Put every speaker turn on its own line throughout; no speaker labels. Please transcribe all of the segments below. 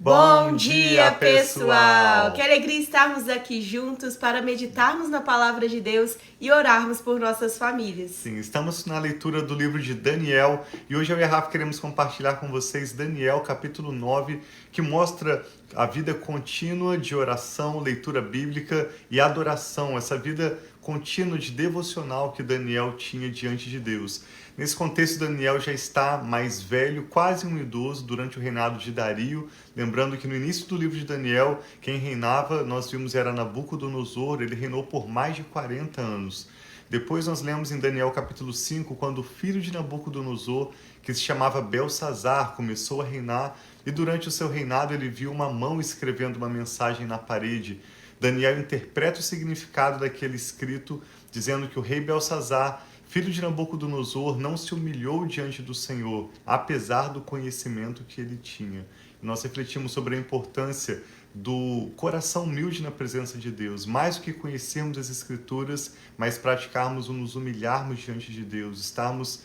Bom dia, pessoal!
Que alegria estarmos aqui juntos para meditarmos na palavra de Deus e orarmos por nossas famílias.
Sim, estamos na leitura do livro de Daniel e hoje eu e a Rafa queremos compartilhar com vocês Daniel capítulo 9, que mostra a vida contínua de oração, leitura bíblica e adoração, essa vida contínua de devocional que Daniel tinha diante de Deus. Nesse contexto, Daniel já está mais velho, quase um idoso, durante o reinado de Dario. Lembrando que no início do livro de Daniel, quem reinava, nós vimos, era Nabucodonosor, ele reinou por mais de 40 anos. Depois nós lemos em Daniel capítulo 5, quando o filho de Nabucodonosor, que se chamava Belsazar, começou a reinar, e durante o seu reinado ele viu uma mão escrevendo uma mensagem na parede. Daniel interpreta o significado daquele escrito, dizendo que o rei Belsazar, filho de Nabucodonosor, não se humilhou diante do Senhor, apesar do conhecimento que ele tinha. E nós refletimos sobre a importância do coração humilde na presença de Deus, mais do que conhecermos as Escrituras, mas praticarmos ou nos humilharmos diante de Deus, estarmos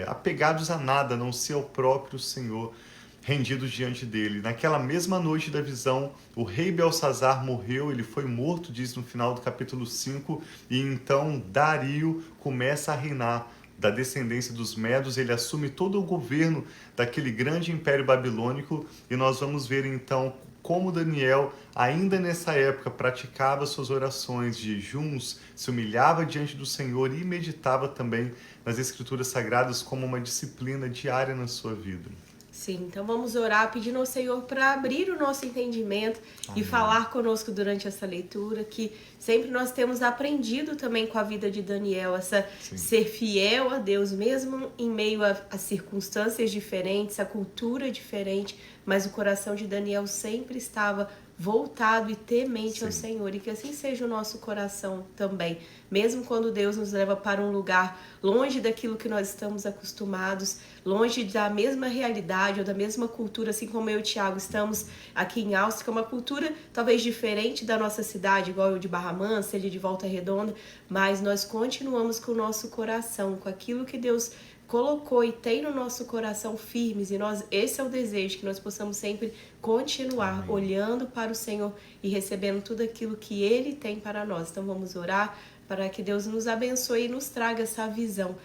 apegados a nada, a não ser ao próprio Senhor, rendidos diante dele. Naquela mesma noite da visão, o rei Belsazar morreu, ele foi morto, diz no final do capítulo 5, e então Dario começa a reinar. Da descendência dos Medos, ele assume todo o governo daquele grande império babilônico, e nós vamos ver então como Daniel, ainda nessa época, praticava suas orações, jejuns, se humilhava diante do Senhor e meditava também nas Escrituras Sagradas como uma disciplina diária na sua vida.
Sim, então vamos orar pedindo ao Senhor para abrir o nosso entendimento. Amém. E falar conosco durante essa leitura, que sempre nós temos aprendido também com a vida de Daniel, ser fiel a Deus, mesmo em meio a circunstâncias diferentes, a cultura diferente, mas o coração de Daniel sempre estava voltado e temente ao Senhor, e que assim seja o nosso coração também, mesmo quando Deus nos leva para um lugar longe daquilo que nós estamos acostumados, longe da mesma realidade ou da mesma cultura, assim como eu e o Thiago estamos aqui em Áustria, que é uma cultura talvez diferente da nossa cidade, igual eu de Barra Mansa, ele de Volta Redonda, mas nós continuamos com o nosso coração, com aquilo que Deus colocou e tem no nosso coração firmes, e esse é o desejo, que nós possamos sempre continuar olhando para o Senhor e recebendo tudo aquilo que Ele tem para nós. Então vamos orar para que Deus nos abençoe e nos traga essa visão,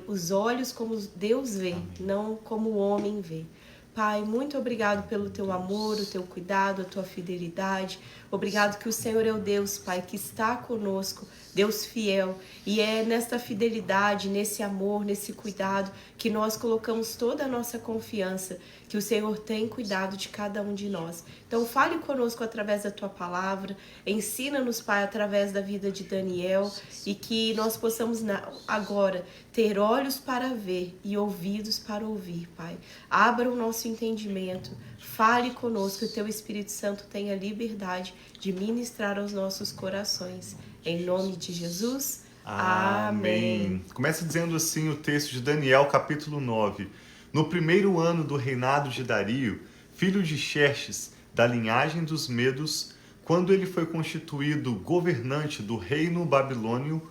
os olhos como Deus vê, não como o homem vê. Pai, muito obrigado pelo teu amor, o teu cuidado, a tua fidelidade. Obrigado que o Senhor é o Deus, Pai, que está conosco, Deus fiel. E é nesta fidelidade, nesse amor, nesse cuidado, que nós colocamos toda a nossa confiança, que o Senhor tem cuidado de cada um de nós. Então fale conosco através da tua palavra, ensina-nos, Pai, através da vida de Daniel, e que nós possamos agora ter olhos para ver e ouvidos para ouvir, Pai. Abra o nosso entendimento, fale conosco, que o teu Espírito Santo tenha liberdade de ministrar aos nossos corações. Em nome de Jesus, amém.
Começa dizendo assim o texto de Daniel, capítulo 9. No primeiro ano do reinado de Dario, filho de Xerxes, da linhagem dos Medos, quando ele foi constituído governante do reino babilônio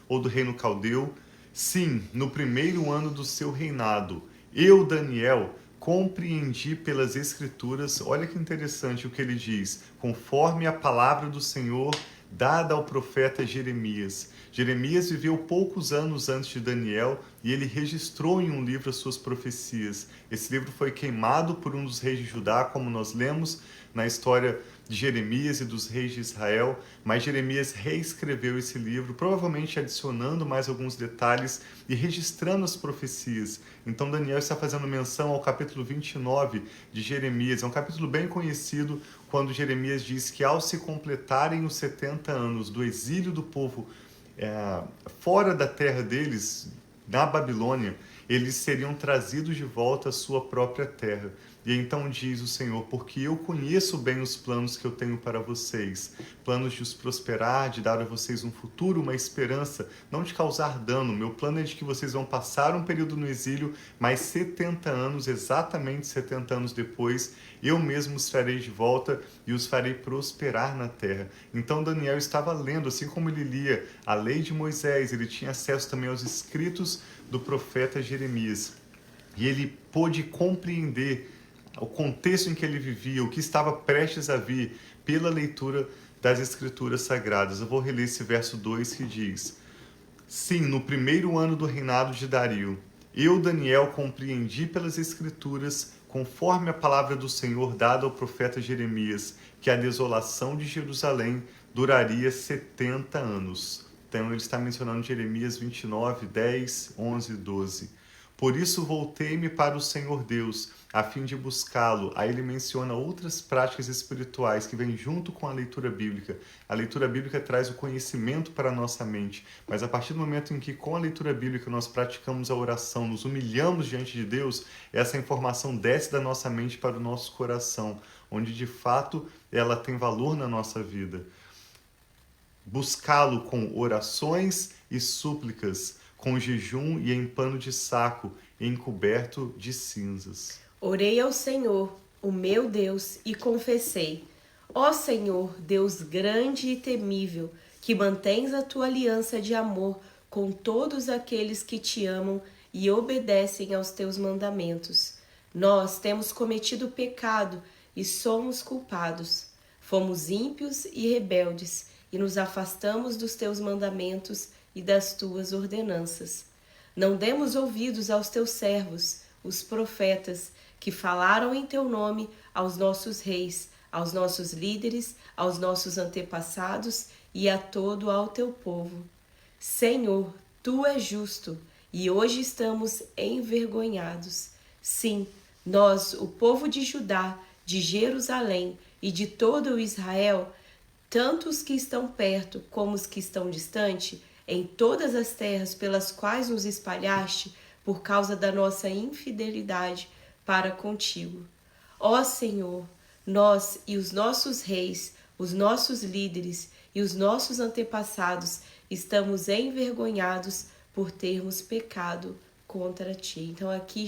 ou do reino caldeu, sim, no primeiro ano do seu reinado, eu, Daniel, compreendi pelas Escrituras, olha que interessante o que ele diz, conforme a palavra do Senhor dada ao profeta Jeremias. Jeremias viveu poucos anos antes de Daniel e ele registrou em um livro as suas profecias. Esse livro foi queimado por um dos reis de Judá, como nós lemos na história de Jeremias e dos reis de Israel, mas Jeremias reescreveu esse livro, provavelmente adicionando mais alguns detalhes e registrando as profecias. Então Daniel está fazendo menção ao capítulo 29 de Jeremias, é um capítulo bem conhecido, quando Jeremias diz que ao se completarem os 70 anos do exílio do povo fora da terra deles, na Babilônia, eles seriam trazidos de volta à sua própria terra. E então diz o Senhor, porque eu conheço bem os planos que eu tenho para vocês, planos de os prosperar, de dar a vocês um futuro, uma esperança, não de causar dano. Meu plano é de que vocês vão passar um período no exílio, mas 70 anos, exatamente 70 anos depois, eu mesmo os trarei de volta e os farei prosperar na terra. Então Daniel estava lendo, assim como ele lia a lei de Moisés, ele tinha acesso também aos escritos do profeta Jeremias. E ele pôde compreender o contexto em que ele vivia, o que estava prestes a vir pela leitura das Escrituras Sagradas. Eu vou reler esse verso 2 que diz: Sim, no primeiro ano do reinado de Dario, eu, Daniel, compreendi pelas Escrituras, conforme a palavra do Senhor dada ao profeta Jeremias, que a desolação de Jerusalém duraria 70 anos. Então ele está mencionando Jeremias 29, 10, 11 e 12. Por isso voltei-me para o Senhor Deus, a fim de buscá-lo. Aí ele menciona outras práticas espirituais que vêm junto com a leitura bíblica. A leitura bíblica traz o conhecimento para a nossa mente, mas a partir do momento em que com a leitura bíblica nós praticamos a oração, nos humilhamos diante de Deus, essa informação desce da nossa mente para o nosso coração, onde de fato ela tem valor na nossa vida. Buscá-lo com orações e súplicas, com jejum e em pano de saco, encoberto de cinzas.
Orei ao Senhor, o meu Deus, e confessei: Ó Senhor, Deus grande e temível, que mantens a tua aliança de amor com todos aqueles que te amam e obedecem aos teus mandamentos. Nós temos cometido pecado e somos culpados. Fomos ímpios e rebeldes e nos afastamos dos teus mandamentos e das tuas ordenanças. Não demos ouvidos aos teus servos, os profetas, que falaram em teu nome aos nossos reis, aos nossos líderes, aos nossos antepassados e a todo ao teu povo. Senhor, tu és justo, e hoje estamos envergonhados. Sim, nós, o povo de Judá, de Jerusalém e de todo o Israel, tanto os que estão perto como os que estão distante, em todas as terras pelas quais nos espalhaste, por causa da nossa infidelidade para contigo. Ó Senhor, nós e os nossos reis, os nossos líderes e os nossos antepassados estamos envergonhados por termos pecado contra ti. Então aqui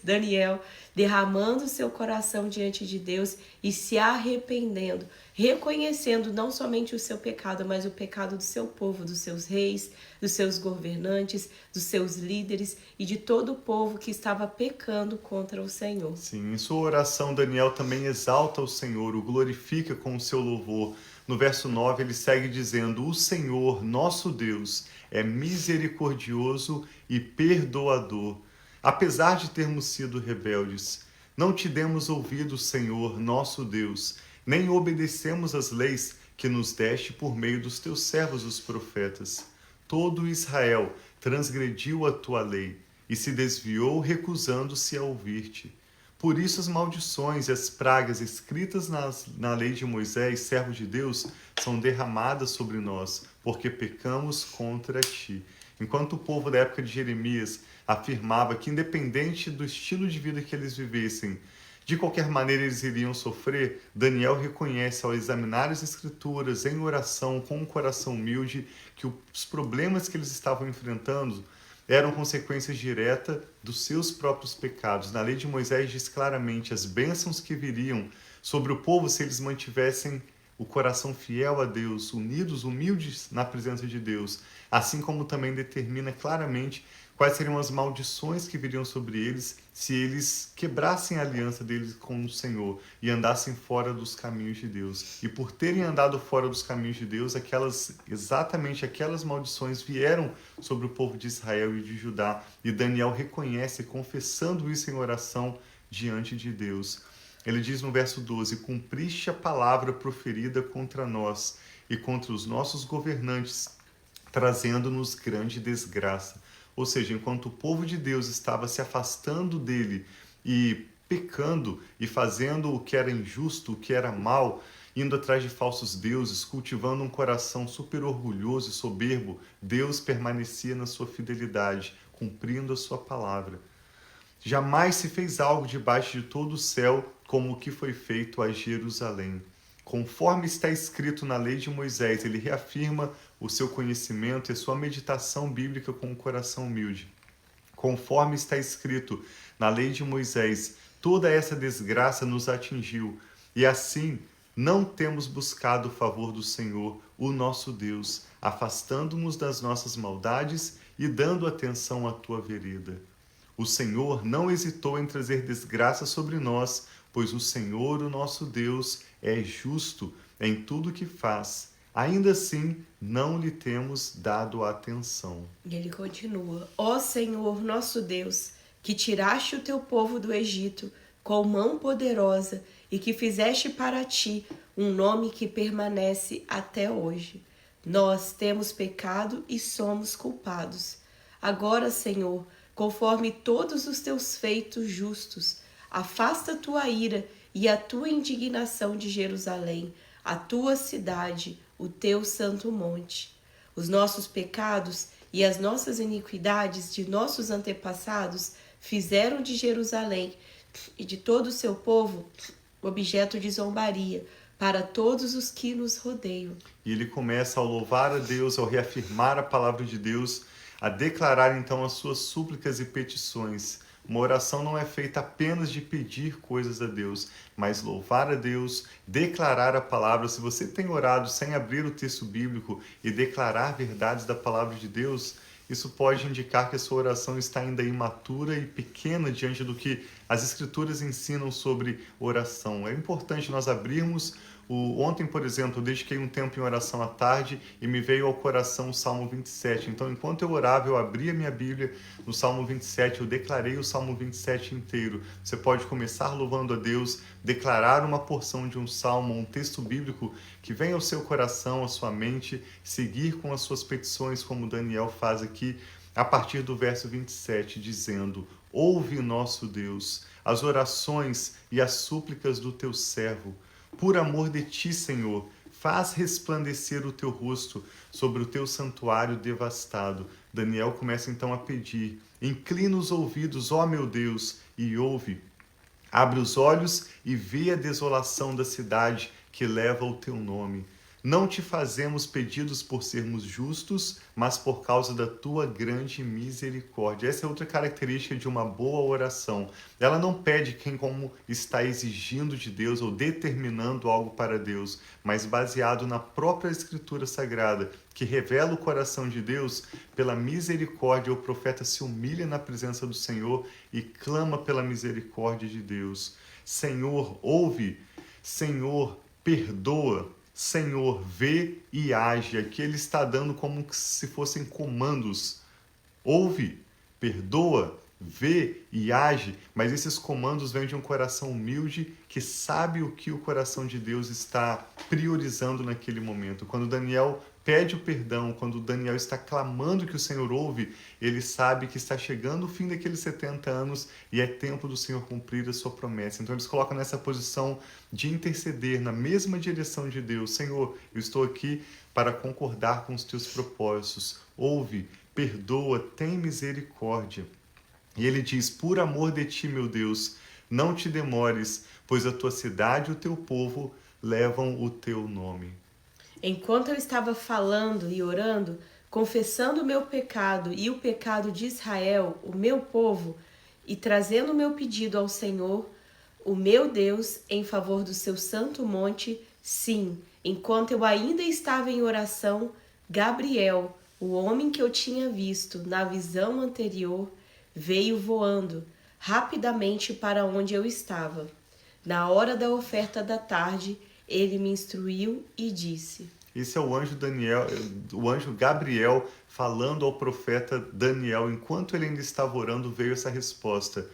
Daniel, derramando seu coração diante de Deus e se arrependendo, reconhecendo não somente o seu pecado, mas o pecado do seu povo, dos seus reis, dos seus governantes, dos seus líderes e de todo o povo que estava pecando contra o Senhor.
Sim, em sua oração, Daniel também exalta o Senhor, o glorifica com o seu louvor. No verso 9, ele segue dizendo: O Senhor, nosso Deus, é misericordioso e perdoador. Apesar de termos sido rebeldes, não te demos ouvido, Senhor, nosso Deus, nem obedecemos às leis que nos deste por meio dos teus servos, os profetas. Todo Israel transgrediu a tua lei e se desviou, recusando-se a ouvir-te. Por isso as maldições e as pragas escritas na lei de Moisés, servo de Deus, são derramadas sobre nós, porque pecamos contra ti. Enquanto o povo da época de Jeremias afirmava que, independente do estilo de vida que eles vivessem, de qualquer maneira eles iriam sofrer, Daniel reconhece ao examinar as Escrituras em oração, com um coração humilde, que os problemas que eles estavam enfrentando eram consequências diretas dos seus próprios pecados. Na lei de Moisés diz claramente as bênçãos que viriam sobre o povo se eles mantivessem o coração fiel a Deus, unidos, humildes na presença de Deus, assim como também determina claramente quais seriam as maldições que viriam sobre eles se eles quebrassem a aliança deles com o Senhor e andassem fora dos caminhos de Deus. E por terem andado fora dos caminhos de Deus, exatamente aquelas maldições vieram sobre o povo de Israel e de Judá. E Daniel reconhece, confessando isso em oração diante de Deus. Ele diz no verso 12: Cumpriste a palavra proferida contra nós e contra os nossos governantes, trazendo-nos grande desgraça. Ou seja, enquanto o povo de Deus estava se afastando dele e pecando e fazendo o que era injusto, o que era mal, indo atrás de falsos deuses, cultivando um coração super orgulhoso e soberbo, Deus permanecia na sua fidelidade, cumprindo a sua palavra. Jamais se fez algo debaixo de todo o céu como o que foi feito a Jerusalém. Conforme está escrito na lei de Moisés, ele reafirma o seu conhecimento e a sua meditação bíblica com um coração humilde. Conforme está escrito na lei de Moisés, toda essa desgraça nos atingiu, e assim não temos buscado o favor do Senhor, o nosso Deus, afastando-nos das nossas maldades e dando atenção à tua vereda. O Senhor não hesitou em trazer desgraça sobre nós, pois o Senhor, o nosso Deus, é justo em tudo o que faz. Ainda assim, não lhe temos dado atenção.
E ele continua: Ó Senhor, nosso Deus, que tiraste o teu povo do Egito com mão poderosa e que fizeste para ti um nome que permanece até hoje. Nós temos pecado e somos culpados. Agora, Senhor, conforme todos os teus feitos justos, afasta a tua ira e a tua indignação de Jerusalém, a tua cidade, o teu santo monte. Os nossos pecados e as nossas iniquidades de nossos antepassados fizeram de Jerusalém e de todo o seu povo objeto de zombaria para todos os que nos rodeiam.
E ele começa a louvar a Deus, ao reafirmar a palavra de Deus, a declarar então as suas súplicas e petições. Uma oração não é feita apenas de pedir coisas a Deus, mas louvar a Deus, declarar a palavra. Se você tem orado sem abrir o texto bíblico e declarar verdades da palavra de Deus, isso pode indicar que a sua oração está ainda imatura e pequena diante do que as Escrituras ensinam sobre oração. É importante nós abrirmos Ontem, por exemplo, eu dediquei um tempo em oração à tarde e me veio ao coração o Salmo 27. Então, enquanto eu orava, eu abri a minha Bíblia no Salmo 27, eu declarei o Salmo 27 inteiro. Você pode começar louvando a Deus, declarar uma porção de um salmo, um texto bíblico que vem ao seu coração, à sua mente, seguir com as suas petições, como Daniel faz aqui, a partir do verso 27, dizendo: Ouve, nosso Deus, as orações e as súplicas do teu servo. Por amor de ti, Senhor, faz resplandecer o teu rosto sobre o teu santuário devastado. Daniel começa então a pedir: inclina os ouvidos, ó meu Deus, e ouve. Abre os olhos e vê a desolação da cidade que leva o teu nome. Não te fazemos pedidos por sermos justos, mas por causa da tua grande misericórdia. Essa é outra característica de uma boa oração. Ela não pede quem como está exigindo de Deus ou determinando algo para Deus, mas baseado na própria Escritura Sagrada, que revela o coração de Deus. Pela misericórdia, o profeta se humilha na presença do Senhor e clama pela misericórdia de Deus. Senhor, ouve. Senhor, perdoa. Senhor, vê e age. Aqui ele está dando como se fossem comandos. Ouve, perdoa, vê e age. Mas esses comandos vêm de um coração humilde que sabe o que o coração de Deus está priorizando naquele momento. Quando Daniel pede o perdão, quando Daniel está clamando que o Senhor ouve, ele sabe que está chegando o fim daqueles 70 anos e é tempo do Senhor cumprir a sua promessa. Então eles colocam nessa posição de interceder na mesma direção de Deus. Senhor, eu estou aqui para concordar com os teus propósitos. Ouve, perdoa, tem misericórdia. E ele diz: por amor de ti, meu Deus, não te demores, pois a tua cidade e o teu povo levam o teu nome.
Enquanto eu estava falando e orando, confessando o meu pecado e o pecado de Israel, o meu povo, e trazendo o meu pedido ao Senhor, o meu Deus, em favor do seu santo monte, sim, enquanto eu ainda estava em oração, Gabriel, o homem que eu tinha visto na visão anterior, veio voando rapidamente para onde eu estava. Na hora da oferta da tarde, ele me instruiu e disse...
Esse é o anjo Gabriel falando ao profeta Daniel. Enquanto ele ainda estava orando, veio essa resposta: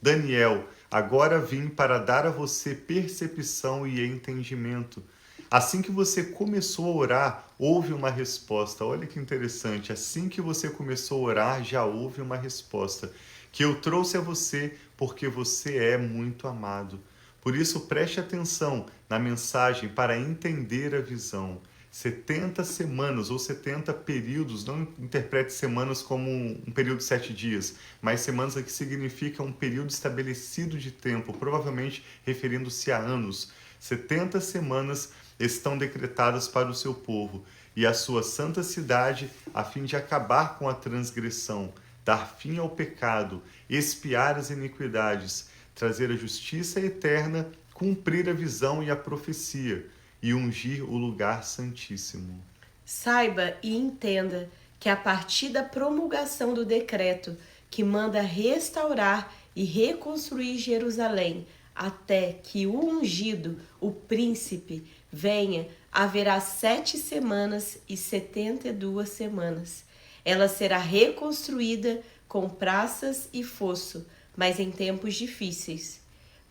Daniel, agora vim para dar a você percepção e entendimento. Assim que você começou a orar, houve uma resposta. Olha que interessante. Assim que você começou a orar, já houve uma resposta. Que eu trouxe a você porque você é muito amado. Por isso, preste atenção na mensagem para entender a visão. 70 semanas ou 70 períodos, não interprete semanas como um período de 7 dias, mas semanas aqui significa um período estabelecido de tempo, provavelmente referindo-se a anos. 70 semanas estão decretadas para o seu povo e a sua santa cidade, a fim de acabar com a transgressão, dar fim ao pecado, expiar as iniquidades, trazer a justiça eterna, cumprir a visão e a profecia, e ungir o lugar santíssimo.
Saiba e entenda que a partir da promulgação do decreto que manda restaurar e reconstruir Jerusalém, até que o ungido, o príncipe, venha, haverá 7 semanas e 72 semanas. Ela será reconstruída com praças e fosso, mas em tempos difíceis.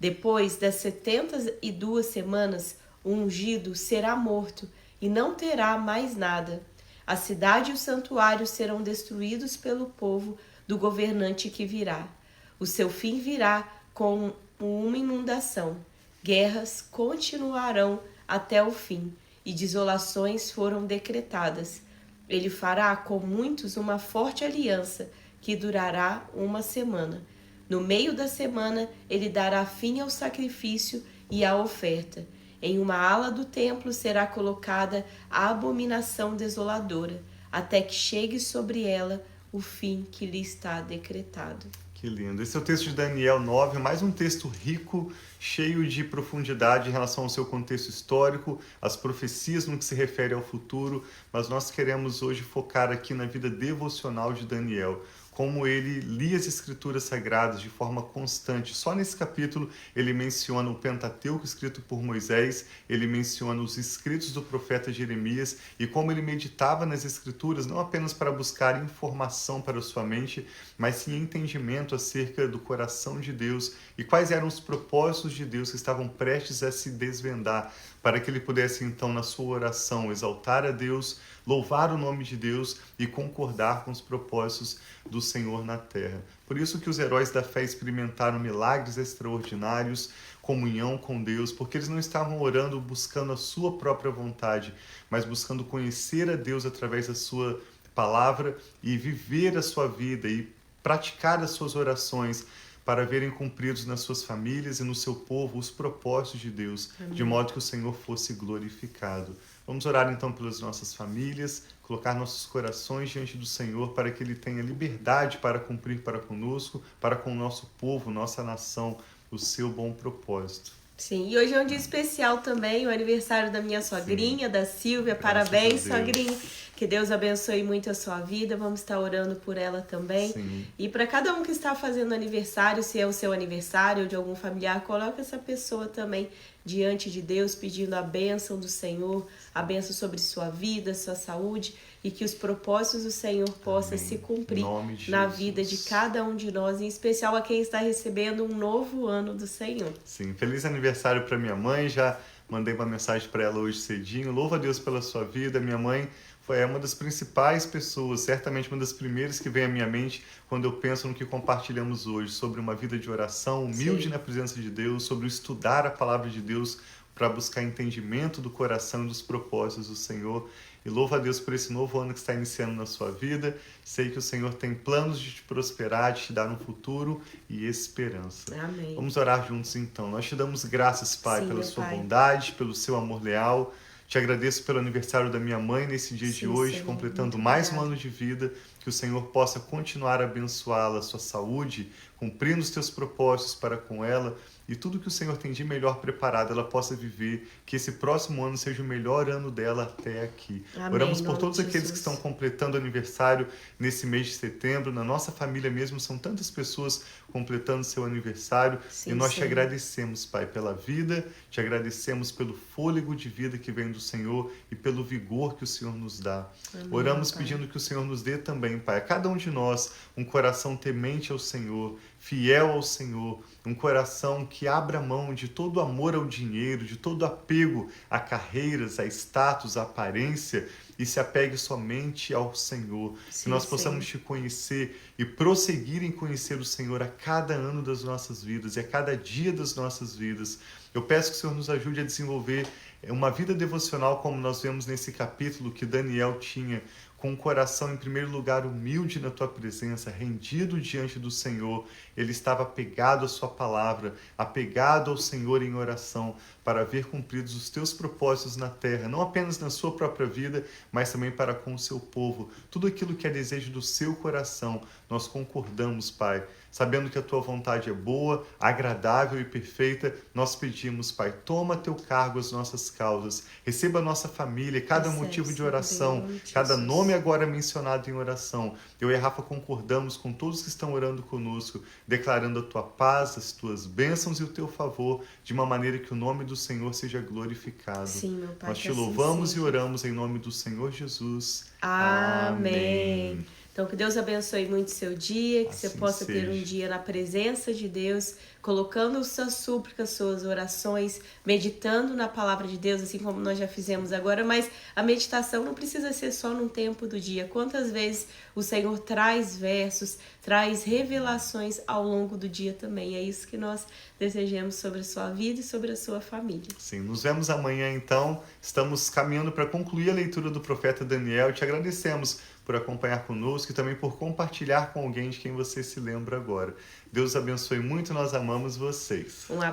Depois das 72 semanas, o ungido será morto e não terá mais nada. A cidade e o santuário serão destruídos pelo povo do governante que virá. O seu fim virá com uma inundação. Guerras continuarão até o fim, e desolações foram decretadas. Ele fará com muitos uma forte aliança, que durará 1 semana. No meio da semana, ele dará fim ao sacrifício e à oferta. Em uma ala do templo será colocada a abominação desoladora, até que chegue sobre ela o fim que lhe está decretado.
Que lindo. Esse é o texto de Daniel 9, mais um texto rico, cheio de profundidade em relação ao seu contexto histórico, as profecias no que se refere ao futuro, mas nós queremos hoje focar aqui na vida devocional de Daniel, como ele lia as escrituras sagradas de forma constante. Só nesse capítulo ele menciona o Pentateuco escrito por Moisés, ele menciona os escritos do profeta Jeremias e como ele meditava nas escrituras não apenas para buscar informação para sua mente, mas sim entendimento acerca do coração de Deus e quais eram os propósitos de Deus que estavam prestes a se desvendar, para que ele pudesse então na sua oração exaltar a Deus, louvar o nome de Deus e concordar com os propósitos do Senhor na terra. Por isso que os heróis da fé experimentaram milagres extraordinários, comunhão com Deus, porque eles não estavam orando buscando a sua própria vontade, mas buscando conhecer a Deus através da sua palavra e viver a sua vida e praticar as suas orações para verem cumpridos nas suas famílias e no seu povo os propósitos de Deus, Amém. De modo que o Senhor fosse glorificado. Vamos orar então pelas nossas famílias, colocar nossos corações diante do Senhor para que Ele tenha liberdade para cumprir para conosco, para com o nosso povo, nossa nação, o seu bom propósito.
Sim, e hoje é um dia especial também, o aniversário da minha sogrinha, Sim. da Silvia. Parabéns, sogrinha. Que Deus abençoe muito a sua vida. Vamos estar orando por ela também.
Sim.
E para cada um que está fazendo aniversário, se é o seu aniversário ou de algum familiar, coloque essa pessoa também diante de Deus, pedindo a bênção do Senhor, a bênção sobre sua vida, sua saúde, e que os propósitos do Senhor possam se cumprir na vida de cada um de nós, em especial a quem está recebendo um novo ano do Senhor.
Sim, feliz aniversário para minha mãe, já mandei uma mensagem para ela hoje cedinho. Louva a Deus pela sua vida. Minha mãe foi uma das principais pessoas, certamente uma das primeiras que vem à minha mente quando eu penso no que compartilhamos hoje, sobre uma vida de oração, humilde Sim. na presença de Deus, sobre estudar a palavra de Deus para buscar entendimento do coração e dos propósitos do Senhor. E louva a Deus por esse novo ano que está iniciando na sua vida. Sei que o Senhor tem planos de te prosperar, de te dar um futuro e esperança.
Amém.
Vamos orar juntos então. Nós te damos graças, Pai,
Sim,
pela sua
Pai.
bondade, pelo seu amor leal. Te agradeço pelo aniversário da minha mãe nesse dia de hoje,
Senhor,
completando mais um ano de vida. Que o Senhor possa continuar a abençoá-la, a sua saúde, cumprindo os teus propósitos para com ela e tudo que o Senhor tem de melhor preparado ela possa viver, que esse próximo ano seja o melhor ano dela até aqui.
Amém,
Oramos por todos
Jesus.
aqueles que estão completando aniversário nesse mês de setembro. Na nossa família mesmo são tantas pessoas completando seu aniversário.
Sim,
e nós
Senhor.
te agradecemos, Pai, pela vida, te agradecemos pelo fôlego de vida que vem do Senhor e pelo vigor que o Senhor nos dá.
Amém,
Oramos
Pai.
pedindo que o Senhor nos dê também, Pai, a cada um de nós um coração temente ao Senhor, fiel ao Senhor, um coração que abra mão de todo amor ao dinheiro, de todo apego a carreiras, a status, a aparência e se apegue somente ao Senhor.
Sim,
que nós possamos te conhecer e prosseguir em conhecer o Senhor a cada ano das nossas vidas e a cada dia das nossas vidas. Eu peço que o Senhor nos ajude a desenvolver uma vida devocional como nós vemos nesse capítulo que Daniel tinha, com um coração, em primeiro lugar, humilde na tua presença, rendido diante do Senhor. Ele estava apegado à sua palavra, apegado ao Senhor em oração, para ver cumpridos os teus propósitos na terra, não apenas na sua própria vida, mas também para com o seu povo. Tudo aquilo que é desejo do seu coração, nós concordamos, Pai. sabendo que a tua vontade é boa, agradável e perfeita. Nós pedimos, Pai, toma a teu cargo as nossas causas, receba a nossa família, cada motivo de oração, cada nome agora mencionado em oração. Eu e a Rafa concordamos com todos que estão orando conosco, declarando a tua paz, as tuas bênçãos e o teu favor, de uma maneira que o nome do Senhor seja glorificado.
Sim, meu Pai,
nós te
assim
louvamos
seja.
E oramos em nome do Senhor Jesus.
Amém. Então, que Deus abençoe muito o seu dia, que
assim
você possa
seja.
ter um dia na presença de Deus, colocando suas súplicas, suas orações, meditando na palavra de Deus, assim como nós já fizemos agora, mas a meditação não precisa ser só num tempo do dia. Quantas vezes o Senhor traz versos, traz revelações ao longo do dia também. É isso que nós desejamos sobre a sua vida e sobre a sua família.
Sim, nos vemos amanhã então. Estamos caminhando para concluir a leitura do profeta Daniel. Te agradecemos por acompanhar conosco e também por compartilhar com alguém de quem você se lembra agora. Deus abençoe muito, nós amamos vocês.
Um abraço.